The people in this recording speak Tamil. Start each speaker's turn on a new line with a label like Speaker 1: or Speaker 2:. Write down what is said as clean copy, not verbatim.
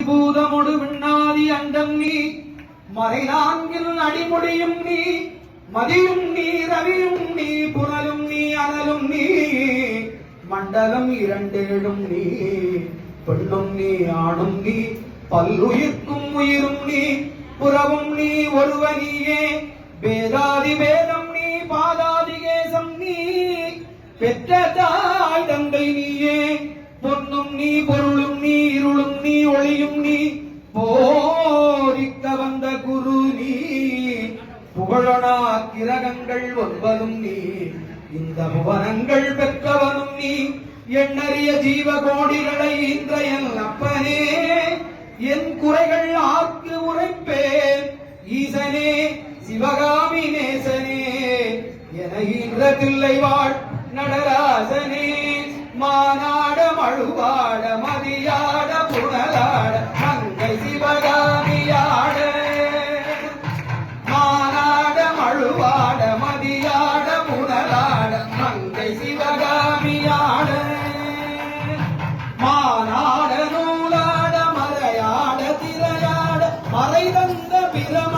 Speaker 1: அதிபூதமுடு விண்ணாதி அண்டம் நீ மறை நான்கில் அடிமுடியும் நீ மதியும் நீ ரவியும் நீ புனலும் நீ அனலும் நீ மண்டலம் இரண்டேழும் நீ பெண்ணும் நீ ஆணும் நீ பல்லுயிர்க்கும் உயிரும் நீ புறவும் நீ ஒருவனியே வேதாதி வேதம் நீ பாதாதி கேசம் நீ பெற்ற தாய் தந்தை நீயே பொன்னும் நீ பொருளும் நீ இருளும் நீ ஒளியும் நீ போதிக்க வந்த குரு நீ புகழனா கிரகங்கள் ஒன்பதும் நீ இந்த புவனங்கள் பெற்றவனும் நீ எண்ணறிய ஜீவ கோடிகளை இன்றையன் அப்பனே என் குறைகள் ஆக்கு உரைப்பேன் ஈசனே சிவகாமி நேசனே என ஈன்ற தில்லை வாழ் நடராசனே மானாட மழுவாட மதியாட புனலாட மங்கை சிவகாமியாட மானாட மழுவாட மதியாட புனலாட மங்கை சிவகாமியாட மானாட நூலாட மறையாட திரையாட மறை தந்த பிரம